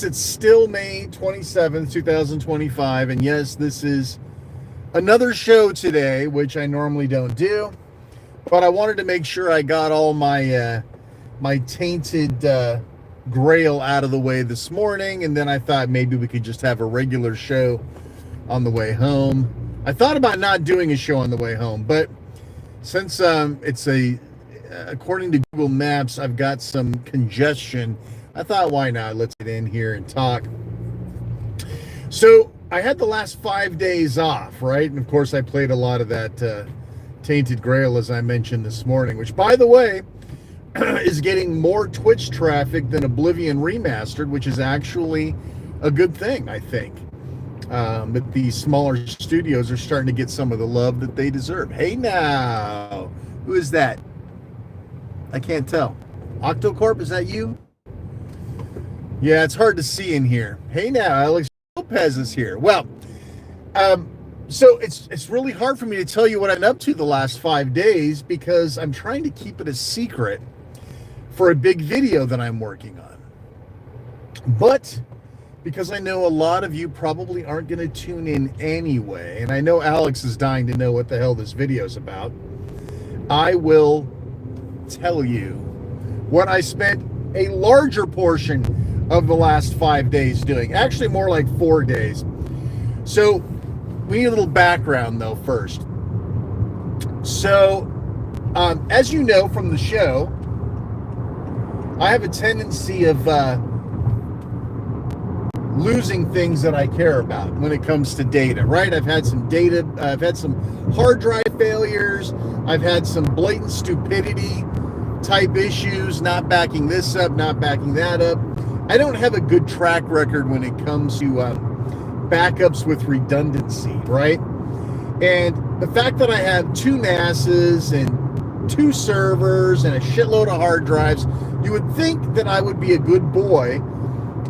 Folks, it's still May 27th, 2025, and yes, this is another show today, which I normally don't do, but I wanted to make sure I got all my tainted grail out of the way this morning, and then I thought maybe we could just have a regular show on the way home. I thought about not doing a show on the way home, but since according to Google Maps, I've got some congestion. I thought, why not? Let's get in here and talk. So I had the last 5 days off, right? And of course, I played a lot of that Tainted Grail, as I mentioned this morning, which, by the way, is getting more Twitch traffic than Oblivion Remastered, which is actually a good thing, I think. But these smaller studios are starting to get some of the love that they deserve. Hey now, who is that? I can't tell. Octocorp, is that you? Yeah, it's hard to see in here. Hey now, Alex Lopez is here. Well, so it's really hard for me to tell you what I've been up to the last 5 days because I'm trying to keep it a secret for a big video that I'm working on. But because I know a lot of you probably aren't going to tune in anyway, and I know Alex is dying to know what the hell this video is about, I will tell you what I spent a larger portion of the last 5 days doing. Actually, more like 4 days. So we need a little background, though, first. So, as you know from the show, I have a tendency of losing things that I care about when it comes to data, right? I've had some hard drive failures. I've had some blatant stupidity type issues, not backing this up, not backing that up. I don't have a good track record when it comes to backups with redundancy, right? And the fact that I have 2 NASs and 2 servers and a shitload of hard drives, you would think that I would be a good boy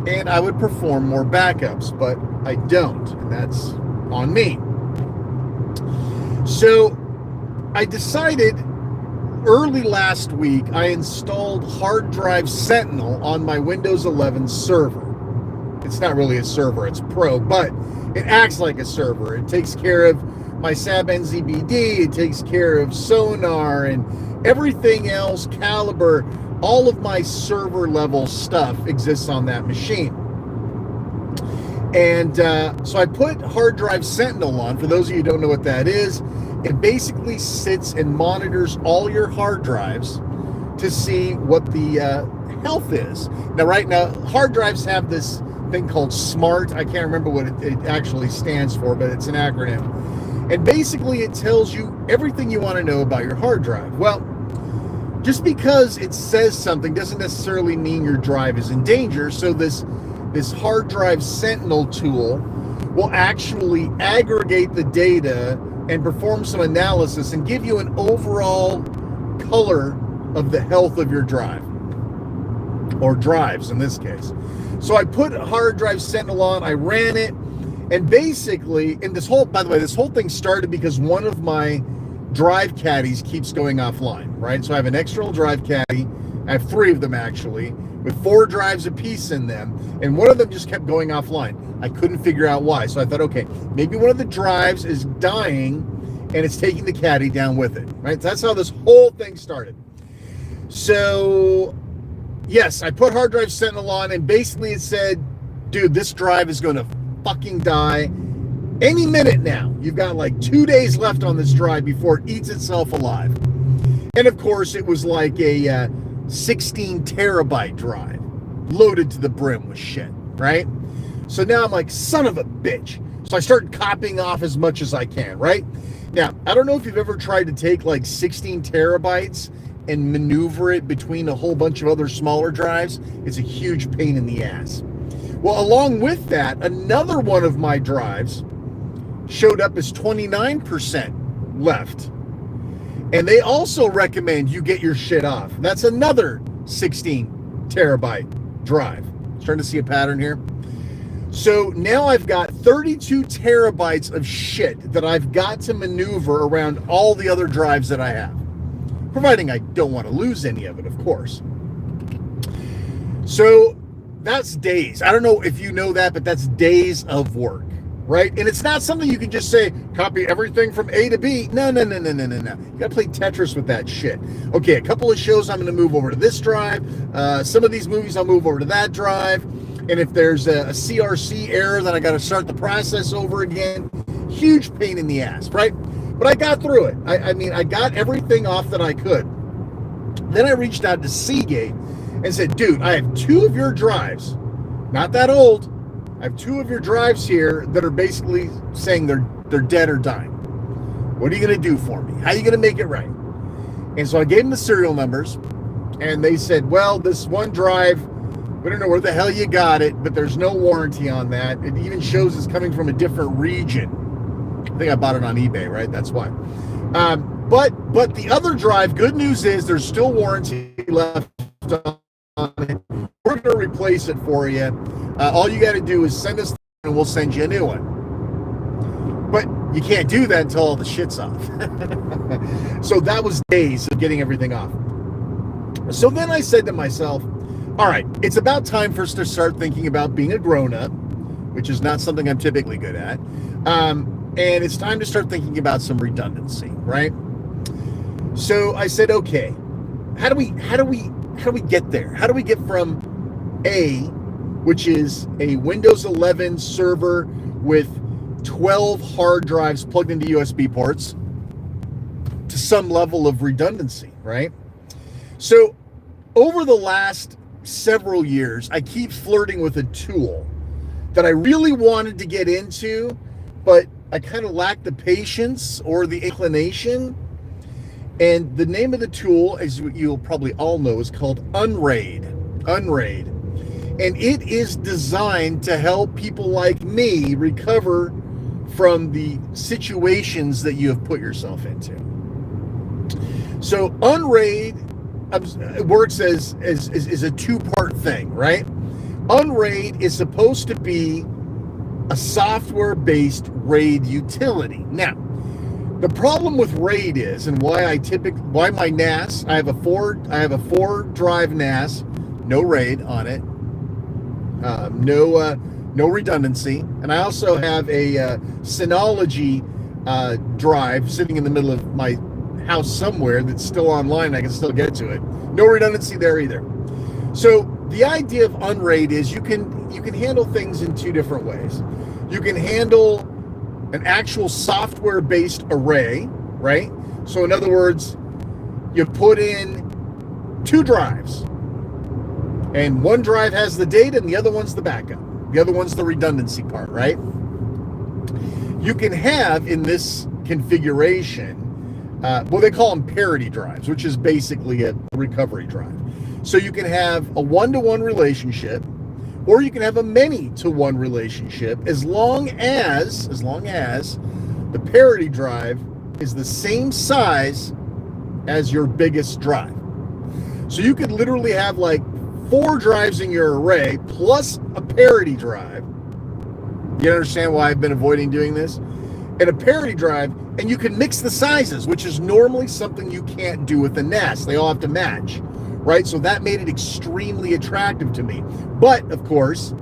and I would perform more backups, but I don't, and that's on me. So I decided early last week, I installed Hard Drive Sentinel on my Windows 11 server. It's not really a server, it's Pro, but it acts like a server. It takes care of my SAB NZBD, it takes care of Sonar and everything else, Caliber, all of my server level stuff exists on that machine. And so I put Hard Drive Sentinel on. For those of you who don't know what that is, it basically sits and monitors all your hard drives to see what the health is. Now, right now, hard drives have this thing called SMART. I can't remember what it actually stands for, but it's an acronym. And basically, it tells you everything you want to know about your hard drive. Well, just because it says something doesn't necessarily mean your drive is in danger. So this Hard Drive Sentinel tool will actually aggregate the data and perform some analysis and give you an overall color of the health of your drive, or drives in this case. So I put Hard Drive Sentinel on, I ran it, and basically, by the way, this whole thing started because one of my drive caddies keeps going offline, right? So I have an external drive caddy, I have 3 of them actually, with 4 drives apiece in them, and one of them just kept going offline. I couldn't figure out why. So I thought, okay, maybe one of the drives is dying and it's taking the caddy down with it, right? So that's how this whole thing started. So, yes, I put Hard Drive Sentinel on, and basically it said, dude, this drive is going to fucking die any minute now. You've got like 2 days left on this drive before it eats itself alive. And of course, it was like a 16 terabyte drive loaded to the brim with shit, right? So now I'm like, son of a bitch. So I started copying off as much as I can, right? Now, I don't know if you've ever tried to take like 16 terabytes and maneuver it between a whole bunch of other smaller drives. It's a huge pain in the ass. Well, along with that, another one of my drives showed up as 29% left. And they also recommend you get your shit off. That's another 16 terabyte drive. Starting to see a pattern here. So now I've got 32 terabytes of shit that I've got to maneuver around all the other drives that I have. Providing I don't want to lose any of it, of course. So that's days. I don't know if you know that, but that's days of work, right? And it's not something you can just say, copy everything from A to B. No. You got to play Tetris with that shit. Okay, a couple of shows I'm going to move over to this drive. Some of these movies I'll move over to that drive. And if there's a CRC error, then I got to start the process over again. Huge pain in the ass, right? But I got through it. I mean, I got everything off that I could. Then I reached out to Seagate and said, dude, I have 2 of your drives, not that old. I have 2 of your drives here that are basically saying they're dead or dying. What are you going to do for me? How are you going to make it right? And so I gave them the serial numbers, and they said, well, this one drive, we don't know where the hell you got it, but there's no warranty on that. It even shows it's coming from a different region. I think I bought it on eBay, right? That's why. But the other drive, good news is there's still warranty left on it. We're going to replace it for you. All you got to do is send us, and we'll send you a new one. But you can't do that until all the shit's off. So that was days of getting everything off. So then I said to myself, all right, it's about time for us to start thinking about being a grown-up, which is not something I'm typically good at. And it's time to start thinking about some redundancy, right? So I said, okay, how do we get there? How do we get from A, which is a Windows 11 server with 12 hard drives plugged into USB ports, to some level of redundancy, right? So over the last several years, I keep flirting with a tool that I really wanted to get into, but I kind of lacked the patience or the inclination. And the name of the tool, as you'll probably all know, is called Unraid. Unraid. And it is designed to help people like me recover from the situations that you have put yourself into. So Unraid works as a 2-part thing, right? Unraid is supposed to be a software-based RAID utility. Now, the problem with RAID is, and why my NAS, I have a 4-drive NAS, no RAID on it, no redundancy, and I also have a Synology drive sitting in the middle of my house somewhere that's still online. I can still get to it. No redundancy there either. So the idea of Unraid is you can handle things in 2 different ways. You can handle an actual software-based array, right? So in other words, you put in 2 drives, and one drive has the data and the other one's the backup. The other one's the redundancy part, right? You can have in this configuration, they call them parity drives, which is basically a recovery drive. So you can have a 1-to-1 relationship, or you can have a many-to-1 relationship, as long as the parity drive is the same size as your biggest drive. So you could literally have like 4 drives in your array plus a parity drive. You understand why I've been avoiding doing this? And a parity drive, and you can mix the sizes, which is normally something you can't do with the NAS. They all have to match, right? So that made it extremely attractive to me. But of course,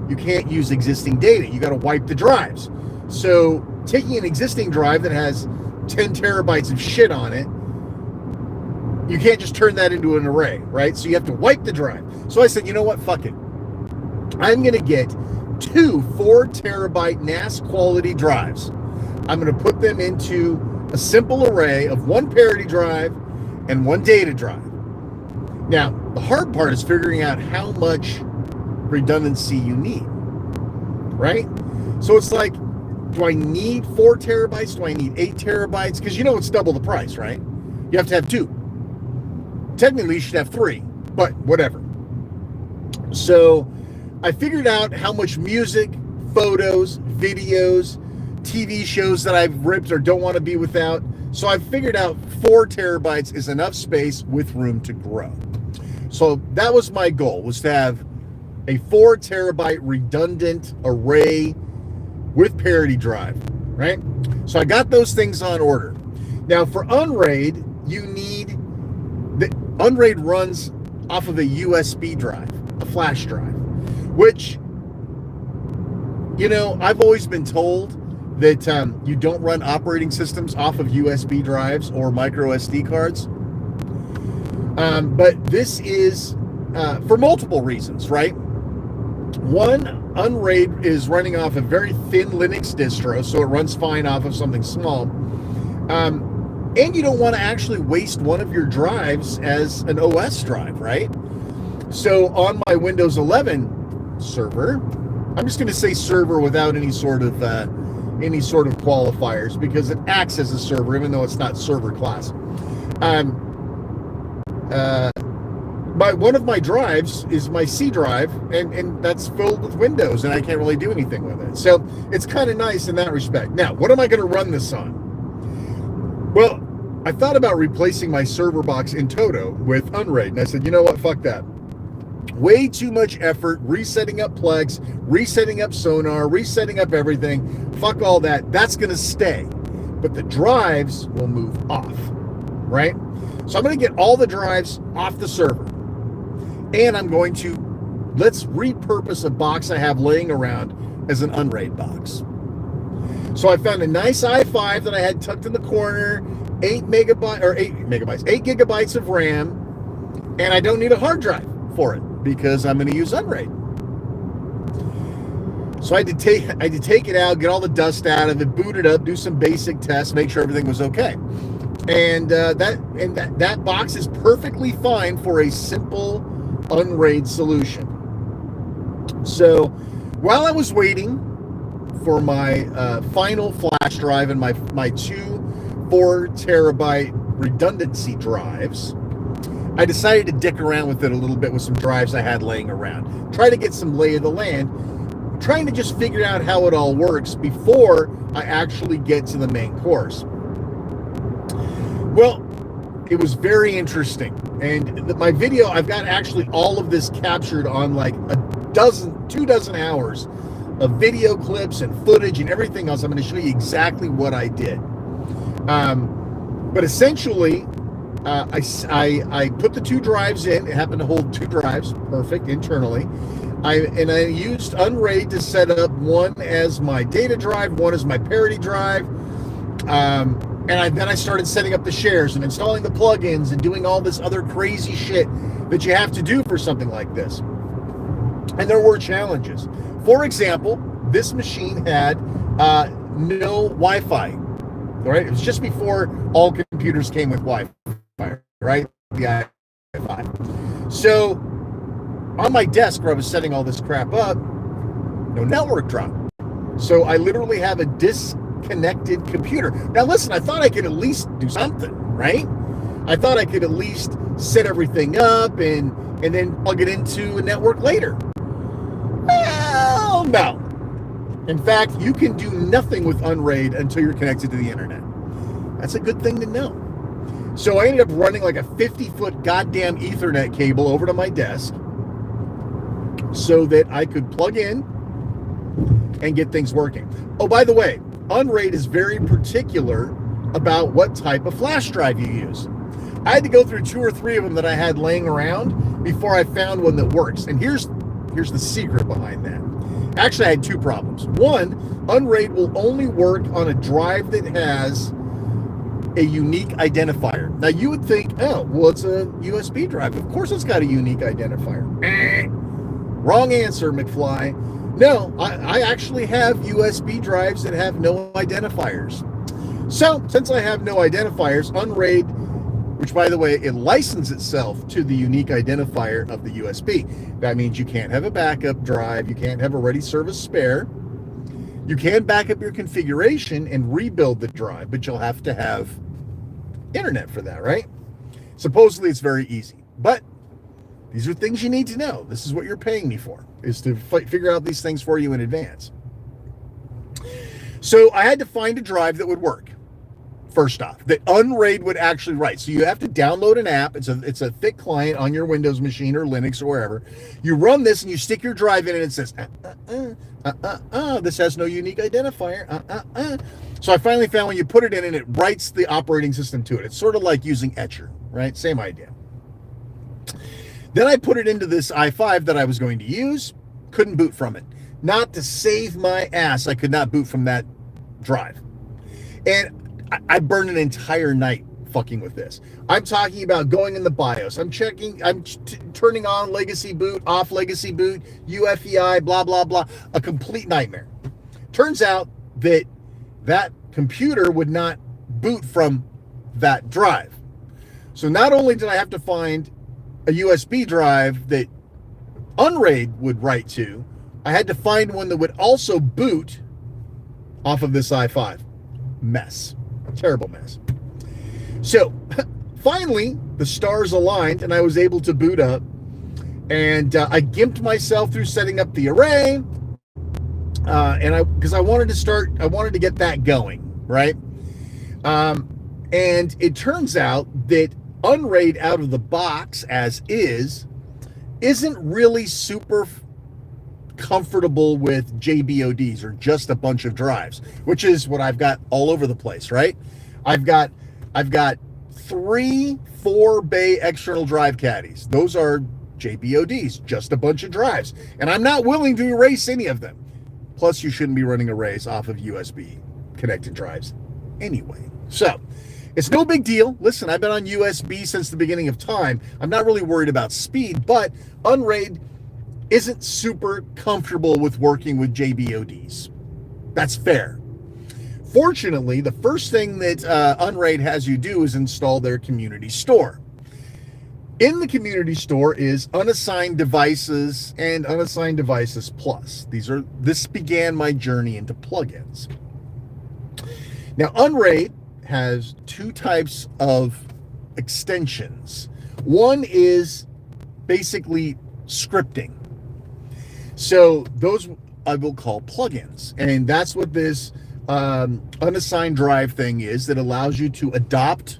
you can't use existing data. You got to wipe the drives. So taking an existing drive that has 10 terabytes of shit on it, you can't just turn that into an array, right? So you have to wipe the drive. So I said, you know what? Fuck it. I'm going to get 2 4-terabyte NAS quality drives. I'm going to put them into a simple array of 1 parity drive and 1 data drive. Now, the hard part is figuring out how much redundancy you need, right? So it's like, do I need 4 terabytes? Do I need 8 terabytes? Because it's double the price, right? You have to have 2. Technically, you should have 3, but whatever. So I figured out how much music, photos, videos, TV shows that I've ripped or don't want to be without. So I figured out 4 terabytes is enough space with room to grow. So that was my goal, was to have a 4 terabyte redundant array with parity drive, right? So I got those things on order. Now for Unraid, Unraid runs off of a USB drive, a flash drive. which, you know, I've always been told that you don't run operating systems off of USB drives or micro SD cards. But this is for multiple reasons, right? One, Unraid is running off a very thin Linux distro, so it runs fine off of something small. And you don't want to actually waste one of your drives as an OS drive, right? So on my Windows 11 server, I'm just going to say server without any sort of qualifiers, because it acts as a server even though it's not server class. One of my drives is my C drive, and that's filled with Windows, and I can't really do anything with it. So it's kind of nice in that respect. Now, what am I going to run this on? Well, I thought about replacing my server box in toto with Unraid, and I said, you know what, fuck that. Way too much effort resetting up Plex, resetting up Sonar, resetting up everything. Fuck all that. That's going to stay. But the drives will move off, right? So I'm going to get all the drives off the server. And I'm going to, let's repurpose a box I have laying around as an Unraid box. So I found a nice i5 that I had tucked in the corner, 8 gigabytes of RAM, and I don't need a hard drive for it because I'm going to use Unraid. So I had to take it out, get all the dust out of it, boot it up, do some basic tests, make sure everything was okay. And that box is perfectly fine for a simple Unraid solution. So while I was waiting for my final flash drive and my 2 4 terabyte redundancy drives, I decided to dick around with it a little bit with some drives I had laying around. Try to get some lay of the land, trying to just figure out how it all works before I actually get to the main course. Well, it was very interesting. And my video, I've got actually all of this captured on like 2 dozen hours of video clips and footage and everything else. I'm going to show you exactly what I did. But essentially, I put the 2 drives in. It happened to hold 2 drives, perfect, internally. I used Unraid to set up one as my data drive, one as my parity drive. And then I started setting up the shares and installing the plugins and doing all this other crazy shit that you have to do for something like this. And there were challenges. For example, this machine had no Wi-Fi. Right? It was just before all computers came with Wi-Fi, right? The i5. So on my desk where I was setting all this crap up, no network drop. So I literally have a disconnected computer. Now listen, I thought I could at least do something, right? I thought I could at least set everything up and then plug it into a network later. Well, no. In fact, you can do nothing with Unraid until you're connected to the internet. That's a good thing to know. So I ended up running like a 50-foot goddamn Ethernet cable over to my desk so that I could plug in and get things working. Oh, by the way, Unraid is very particular about what type of flash drive you use. I had to go through 2 or 3 of them that I had laying around before I found one that works. And here's the secret behind that. Actually, I had 2 problems. One, Unraid will only work on a drive that has a unique identifier. Now, you would think, oh, well, it's a USB drive. Of course it's got a unique identifier. Wrong answer, McFly. No, I actually have USB drives that have no identifiers. So, since I have no identifiers, Unraid, which, by the way, it licensed itself to the unique identifier of the USB. That means you can't have a backup drive. You can't have a ready service spare. You can back up your configuration and rebuild the drive, but you'll have to have internet for that, right? Supposedly, it's very easy. But these are things you need to know. This is what you're paying me for, is to figure out these things for you in advance. So I had to find a drive that would work. First off, that Unraid would actually write. So you have to download an app. It's a thick client on your Windows machine or Linux or wherever. You run this and you stick your drive in and it says, this has no unique identifier. So I finally found when you put it in and it writes the operating system to it. It's sort of like using Etcher, right? Same idea. Then I put it into this i5 that I was going to use. Couldn't boot from it. Not to save my ass, I could not boot from that drive. And I burned an entire night fucking with this. I'm talking about going in the BIOS. I'm turning on legacy boot, off legacy boot, UEFI, blah, blah, blah. A complete nightmare. Turns out that that computer would not boot from that drive. So not only did I have to find a USB drive that Unraid would write to, I had to find one that would also boot off of this i5. Mess. Terrible mess. So finally, the stars aligned and I was able to boot up. And I gimped myself through setting up the array. Because I wanted to get that going, right? And it turns out that Unraid out of the box as isn't really super comfortable with JBODs or just a bunch of drives, which is what I've got all over the place, right? I've got 3 4-bay external drive caddies. Those are JBODs, just a bunch of drives. And I'm not willing to erase any of them. Plus, you shouldn't be running arrays off of USB connected drives anyway. So, it's no big deal. Listen, I've been on USB since the beginning of time. I'm not really worried about speed, but Unraid isn't super comfortable with working with JBODs. That's fair. Fortunately, the first thing that Unraid has you do is install their community store. In the community store is unassigned devices and unassigned devices plus. This began my journey into plugins. Now, Unraid has 2 types of extensions. One is basically scripting. So those I will call plugins. And that's what this unassigned drive thing is, that allows you to adopt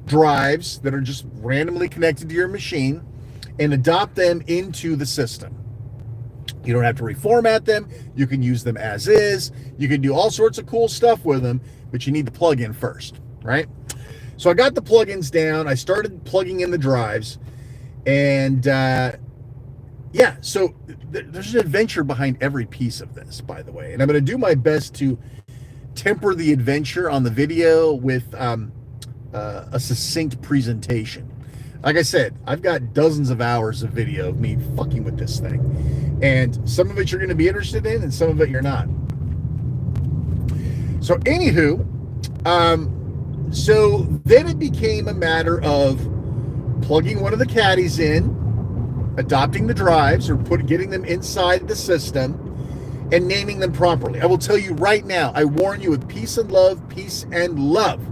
drives that are just randomly connected to your machine and adopt them into the system. You don't have to reformat them. You can use them as is. You can do all sorts of cool stuff with them, but you need the plugin first, right? So I got the plugins down. I started plugging in the drives, and yeah, so there's an adventure behind every piece of this, by the way. And I'm going to do my best to temper the adventure on the video with a succinct presentation. Like I said, I've got dozens of hours of video of me fucking with this thing. And some of it you're going to be interested in, and some of it you're not. So anywho, so then it became a matter of plugging one of the caddies in, adopting the drives, or getting them inside the system, and naming them properly. I will tell you right now, I warn you with peace and love,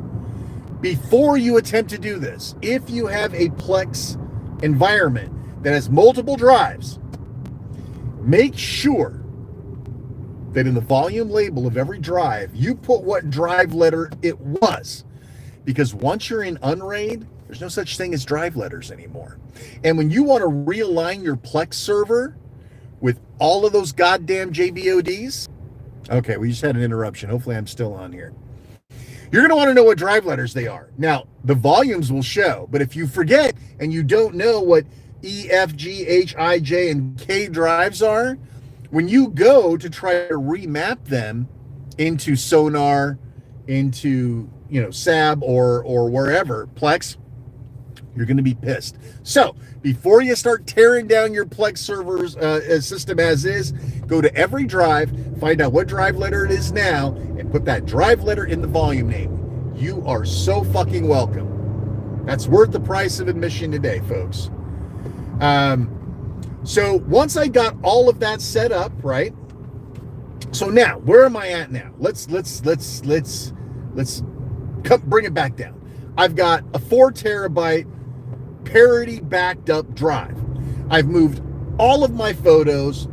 before you attempt to do this, if you have a Plex environment that has multiple drives, make sure that in the volume label of every drive, you put what drive letter it was. Because once you're in Unraid, there's no such thing as drive letters anymore. And when you want to realign your Plex server with all of those goddamn JBODs, okay, we just had an interruption. Hopefully I'm still on here. You're going to want to know what drive letters they are. Now, the volumes will show, but if you forget and you don't know what E, F, G, H, I, J, and K drives are, when you go to try to remap them into Sonar, into, SAB or wherever, Plex, you're going to be pissed. So, before you start tearing down your Plex server's system as is, go to every drive, find out what drive letter it is now, and put that drive letter in the volume name. You are so fucking welcome. That's worth the price of admission today, folks. So once I got all of that set up, right? So now, where am I at now? Let's bring it back down. I've got a 4 terabyte parity backed up drive. I've moved all of my photos,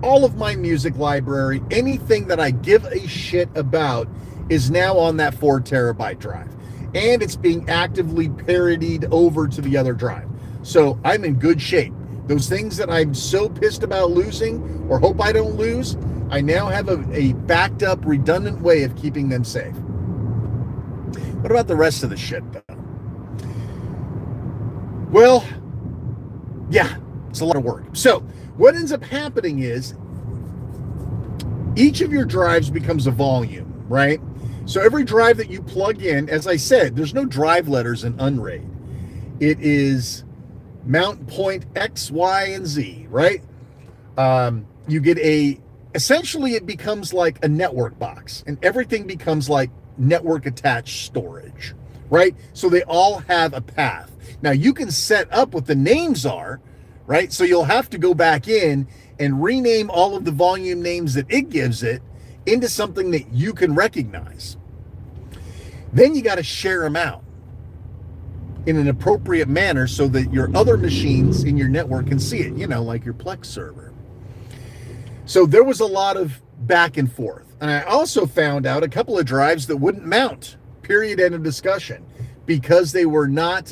all of my music library, anything that I give a shit about is now on that 4 terabyte drive. And it's being actively parodied over to the other drive. So I'm in good shape. Those things that I'm so pissed about losing or hope I don't lose, I now have a backed up, redundant way of keeping them safe. What about the rest of the shit, though? Well, yeah, it's a lot of work. So what ends up happening is each of your drives becomes a volume, right? So every drive that you plug in, as I said, there's no drive letters in Unraid. It is mount point X, Y, and Z, right? You get essentially it becomes like a network box, and everything becomes like network attached storage, right? So they all have a path. Now you can set up what the names are, right? So you'll have to go back in and rename all of the volume names that it gives it into something that you can recognize. Then you got to share them out in an appropriate manner so that your other machines in your network can see it, like your Plex server. So there was a lot of back and forth. And I also found out a couple of drives that wouldn't mount, period, end of discussion, because they were not,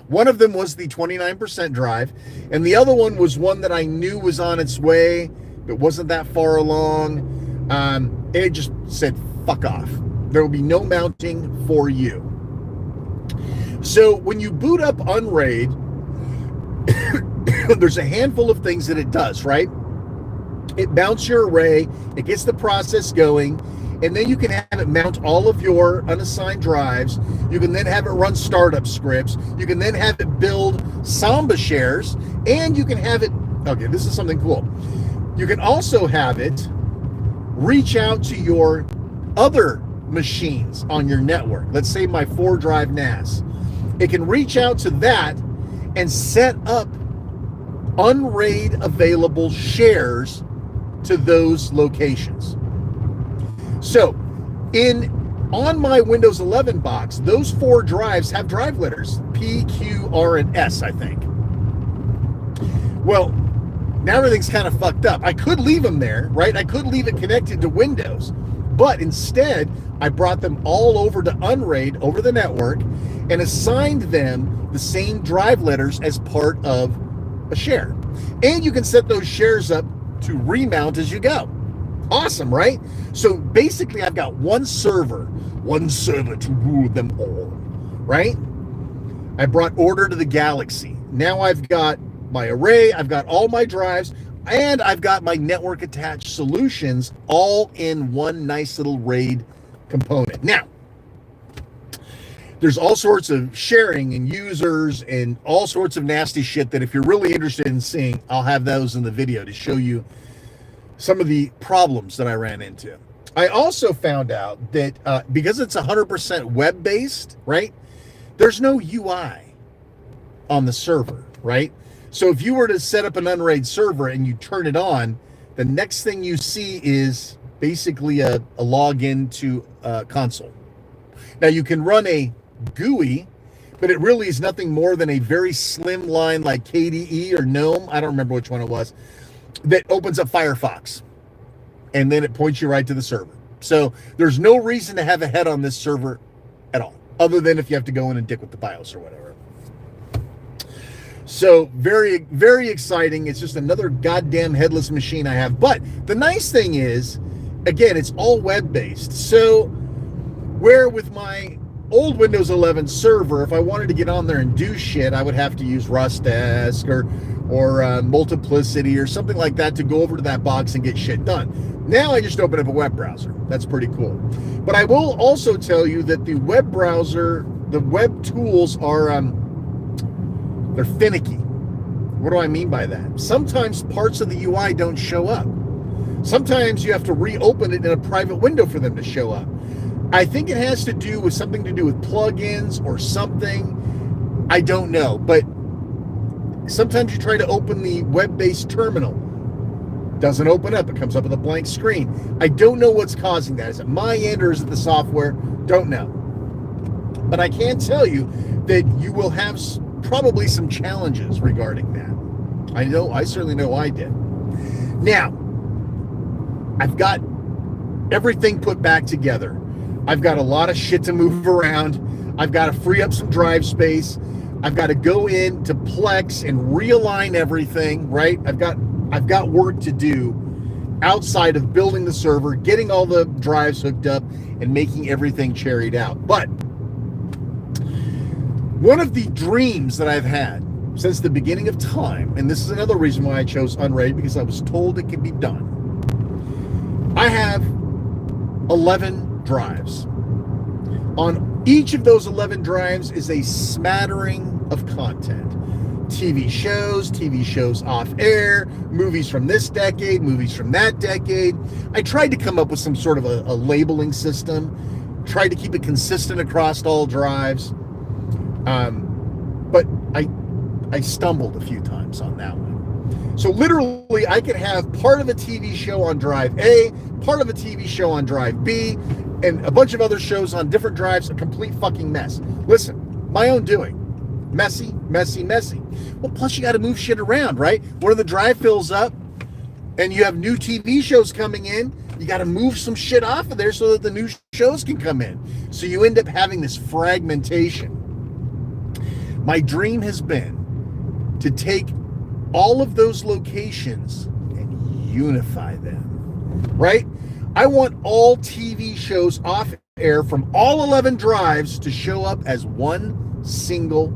one of them was the 29% drive, and the other one was one that I knew was on its way. It wasn't that far along. And it just said, fuck off. There will be no mounting for you. So when you boot up Unraid, there's a handful of things that it does, right? It mounts your array, it gets the process going, and then you can have it mount all of your unassigned drives. You can then have it run startup scripts. You can then have it build Samba shares, and you can have it, okay, this is something cool. You can also have it reach out to your other machines on your network. Let's say my 4-drive NAS. It can reach out to that and set up Unraid available shares to those locations. So on my Windows 11 box, those 4 drives have drive letters P, Q, R, and S, I think. Well, now everything's kind of fucked up. I could leave them there, right? I could leave it connected to Windows, but instead I brought them all over to Unraid over the network and assigned them the same drive letters as part of a share. And you can set those shares up to remount as you go. Awesome, right? So basically I've got one server to rule them all, right? I brought order to the galaxy. Now I've got my array, I've got all my drives, and I've got my network attached solutions all in one nice little RAID component. Now, there's all sorts of sharing and users and all sorts of nasty shit that if you're really interested in seeing, I'll have those in the video to show you some of the problems that I ran into. I also found out that because it's 100% web-based, right, there's no UI on the server, right? So if you were to set up an Unraid server and you turn it on, the next thing you see is basically a login to console. Now you can run a GUI, but it really is nothing more than a very slim line like KDE or GNOME, I don't remember which one it was, that opens up Firefox, and then it points you right to the server. So there's no reason to have a head on this server at all, other than if you have to go in and dick with the BIOS or whatever. So very, very exciting. It's just another goddamn headless machine I have. But the nice thing is, again, it's all web-based. So where with my old Windows 11 server, if I wanted to get on there and do shit, I would have to use Rustdesk or Multiplicity or something like that to go over to that box and get shit done. Now I just open up a web browser. That's pretty cool. But I will also tell you that the web browser, the web tools are they're finicky. What do I mean by that? Sometimes parts of the UI don't show up. Sometimes you have to reopen it in a private window for them to show up. I think it has to do with something to do with plugins or something. I don't know. But sometimes you try to open the web-based terminal. Doesn't open up. It comes up with a blank screen. I don't know what's causing that. Is it my end or is it the software? Don't know. But I can tell you that you will have probably some challenges regarding that. I certainly know I did. Now, I've got everything put back together. I've got a lot of shit to move around. I've got to free up some drive space. I've got to go into Plex and realign everything, right? I've got work to do outside of building the server, getting all the drives hooked up, and making everything cherried out. But one of the dreams that I've had since the beginning of time, and this is another reason why I chose unrated, because I was told it could be done. I have 11 drives. On each of those 11 drives is a smattering of content. TV shows off air, movies from this decade, movies from that decade. I tried to come up with some sort of a labeling system, tried to keep it consistent across all drives. But I stumbled a few times on that one. So literally, I could have part of a TV show on drive A, part of a TV show on drive B, and a bunch of other shows on different drives, a complete fucking mess. Listen, my own doing. Messy. Well, plus you got to move shit around, right? When the drive fills up and you have new TV shows coming in, you got to move some shit off of there so that the new shows can come in. So you end up having this fragmentation. My dream has been to take all of those locations and unify them, right? I want all TV shows off air from all 11 drives to show up as one single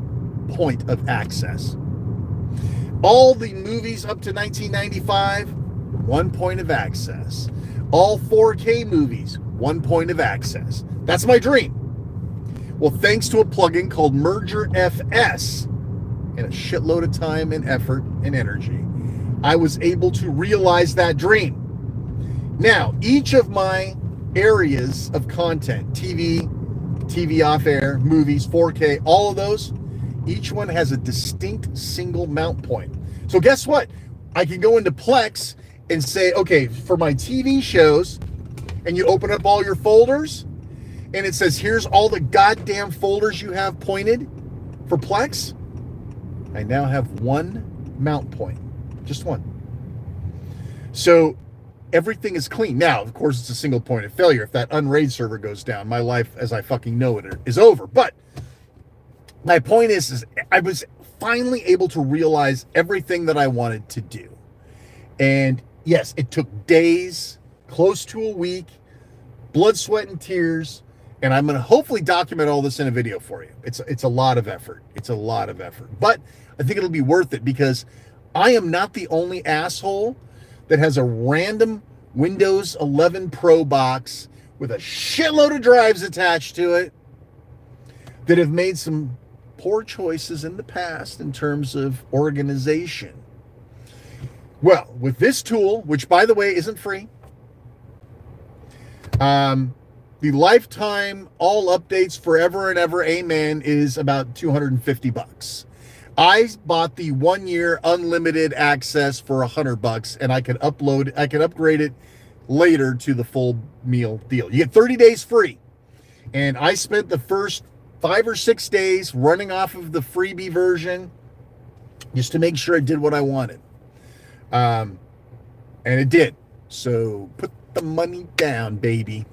point of access. All the movies up to 1995, one point of access. All 4K movies, one point of access. That's my dream. Well, thanks to a plugin called Merger FS and a shitload of time and effort and energy, I was able to realize that dream. Now, each of my areas of content, TV off air, movies, 4K, all of those, each one has a distinct single mount point. So guess what? I can go into Plex and say, okay, for my TV shows, and you open up all your folders, and it says, here's all the goddamn folders you have pointed for Plex. I now have one mount point, just one. So everything is clean. Now, of course, it's a single point of failure. If that unraid server goes down, my life as I fucking know it is over. But my point is I was finally able to realize everything that I wanted to do. And yes, it took days, close to a week, blood, sweat, and tears. And I'm going to hopefully document all this in a video for you. It's a lot of effort. It's a lot of effort. But I think it'll be worth it because I am not the only asshole that has a random Windows 11 Pro box with a shitload of drives attached to it that have made some poor choices in the past in terms of organization. Well, with this tool, which by the way isn't free, the lifetime all updates forever and ever, amen, is about $250. I bought the 1 year unlimited access for $100, and I could upgrade it later to the full meal deal. You get 30 days free. And I spent the first 5 or 6 days running off of the freebie version just to make sure it did what I wanted. And it did. So put the money down, baby.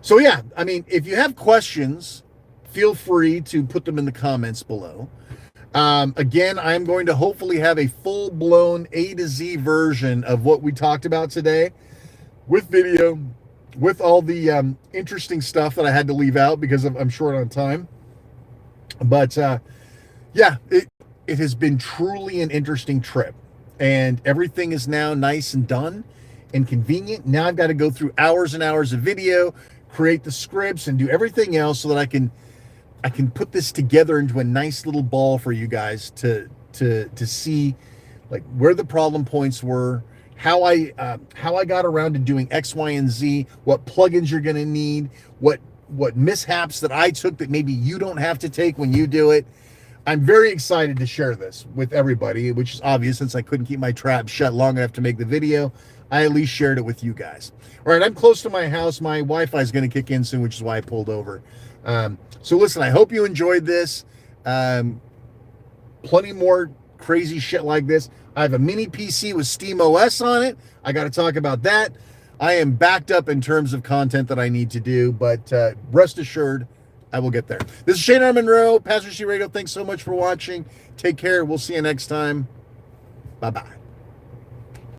So yeah, I mean, if you have questions, feel free to put them in the comments below. Again, I'm going to hopefully have a full-blown A to Z version of what we talked about today with video, with all the interesting stuff that I had to leave out because I'm short on time. But yeah, it has been truly an interesting trip. And everything is now nice and done and convenient. Now I've got to go through hours and hours of video, create the scripts, and do everything else so that I can put this together into a nice little ball for you guys to see like where the problem points were, how I got around to doing X, Y, and Z, what plugins you're going to need, what mishaps that I took that maybe you don't have to take when you do it. I'm very excited to share this with everybody, which is obvious since I couldn't keep my trap shut long enough to make the video. I at least shared it with you guys. All right, I'm close to my house. My Wi-Fi is going to kick in soon, which is why I pulled over. So listen, I hope you enjoyed this. Plenty more crazy shit like this. I have a mini PC with Steam OS on it. I got to talk about that. I am backed up in terms of content that I need to do, but rest assured, I will get there. This is Shane R. Monroe, Pastor C Radio. Thanks so much for watching. Take care. We'll see you next time. Bye-bye.